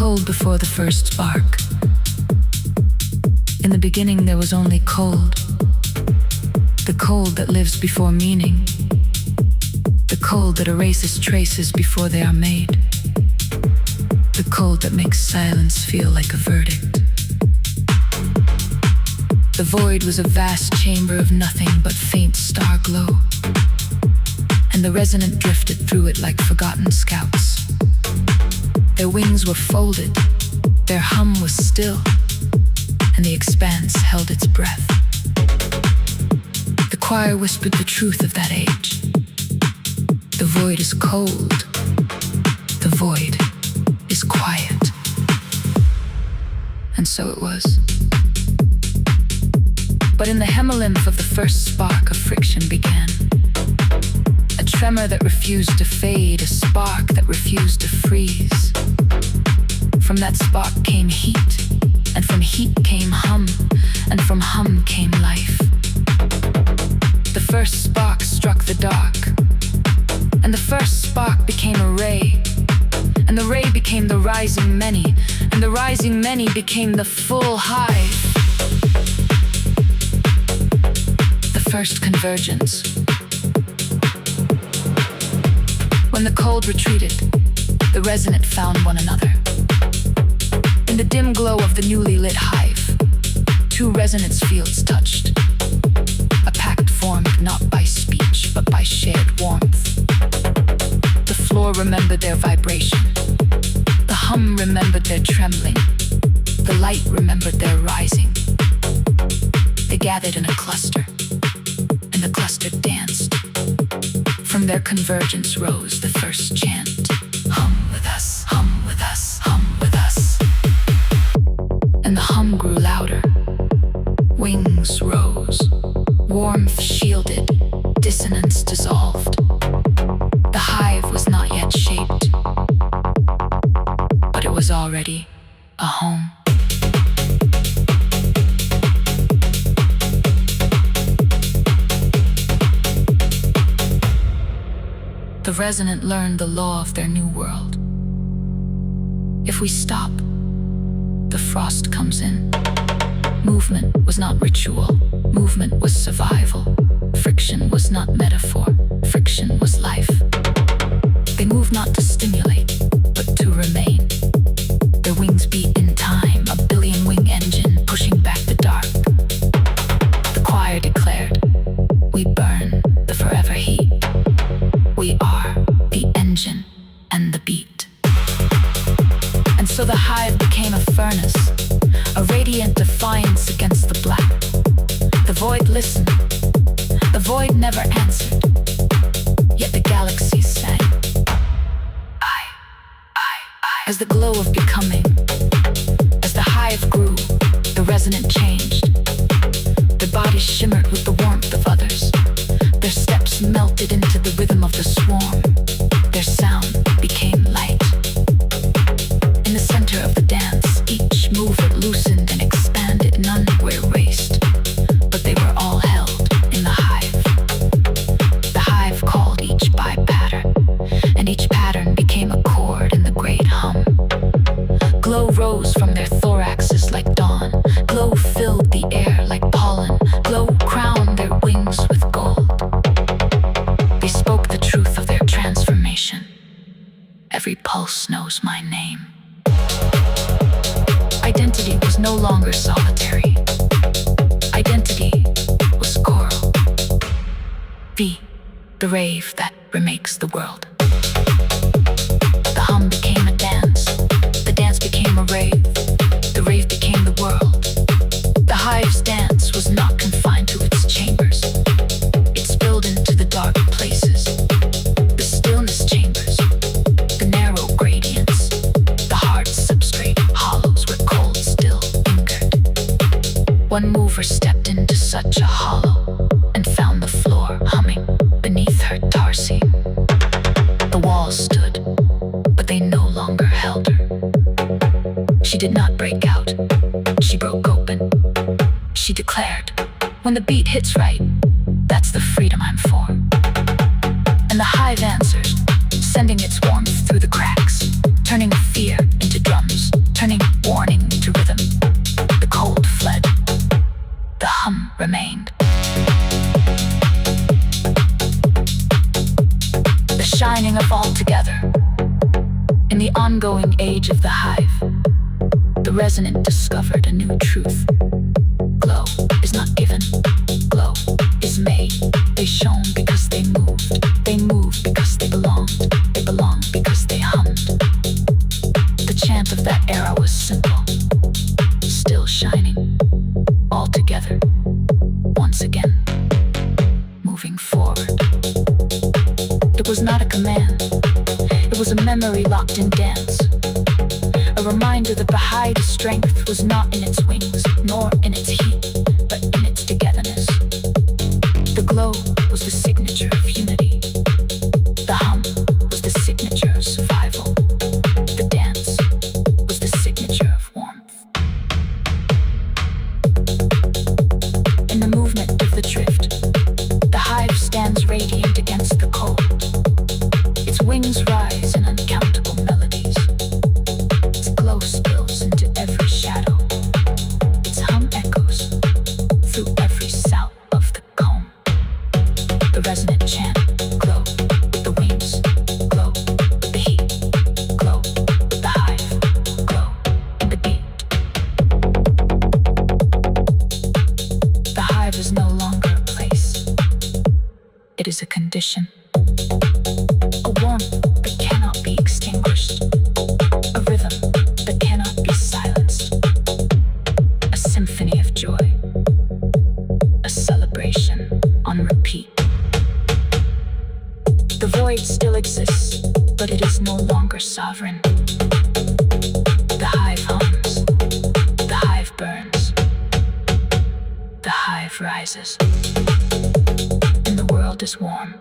cold before the first spark. In the beginning there was only cold. The cold that lives before meaning. The cold that erases traces before they are made. The cold that makes silence feel like a verdict. The void was a vast chamber of nothing but faint star glow. And the resonant drifted through it like forgotten scouts. Their wings were folded, their hum was still, and the expanse held its breath. The choir whispered the truth of that age. The void is cold. The void is quiet. And so it was. But in the hemolymph of the first spark, a friction began. A tremor that refused to fade, a spark that refused to freeze. From that spark came heat, and from heat came hum, and from hum came life. The first spark struck the dark, and the first spark became a ray, and the ray became the rising many, and the rising many became the full hive. The first convergence. When the cold retreated, the resonant found one another. In the dim glow of the newly lit hive, two resonance fields touched. A pact formed not by speech, but by shared warmth. The floor remembered their vibration. The hum remembered their trembling. The light remembered their rising. They gathered in a cluster, and the cluster danced. From their convergence rose the first chant. Hum with us, hum with us, hum with us. And the hum grew louder. Wings rose. Warmth shielded. Dissonance dissolved. The hive was not yet shaped, but it was already a home. The resonant learned the law of their new world. If we stop, the frost comes in. Movement was not ritual. Movement was survival. Friction was not metaphor. Friction was life. They move not to stimulate, but to remain. Their wings beat in time, a billion-wing engine pushing back the dark. The choir declared, we burn the forever heat. We are the engine and the beat. And so the hive became a furnace, a radiant defiance against the black. The void listened. The void never answered. Yet the galaxy sang. I. As the glow of becoming, as the hive grew, the resonant changed. Their bodies shimmered with the warmth of others. Their steps melted into the rhythm of the swarm. Their sound became light. In the center of the dance, each mover loosened and expanded. None were erased, but they were all held in the hive. The hive called each by pattern, and each pattern became a chord in the great hum. Glow rose from their thoraxes like dawn. Glow filled the air like pollen. Glow crowned their wings with gold. They spoke the truth of their transformation. Every pulse knows my name. Identity was no longer solitary. Identity was choral. V, the rave that remakes the world. The hum became a dance. The dance became a rave. The rave became the world. The hive's dance was not confined to its chambers. It spilled into the dark places, the stillness chambers, the narrow gradients, the hard substrate hollows where cold still lingered. One mover stepped into such a hollow and found the floor humming beneath her tarsi. The walls stood, but they no longer held her. She did not break out. She broke open. She declared, when the beat hits right, that's the freedom I'm for. And the hive answered, sending its warmth through the cracks, turning fear into drums. shining up all together. In the ongoing age of the hive, the resonant discovered a new truth. Glow is not given, glow is made. They shone because they moved because they belonged because they hummed. The chant of that era was simple, still shining, all together, once again, moving forward. It was not a command, it was a memory locked in dance. A reminder that Bahai's strength was not in its wings, nor in its heat, but in its togetherness. The glow was the signature of unity. The hum was the signature of survival. The dance was the signature of warmth. In the movement of the drift, the hive stands radiant against the cold. Its wings rise in uncountable melodies. Its glow spills into every shadow. Its hum echoes through every sound of the comb. The resonant chant, glow with the wings, glow with the heat, glow with the hive, glow in the beat. The hive is no longer a place, it is a condition. A warmth that cannot be extinguished, a rhythm that cannot be silenced, a symphony of joy, a celebration on repeat. The void still exists, but it is no longer sovereign. The hive hums, the hive burns, the hive rises, and the world is warm.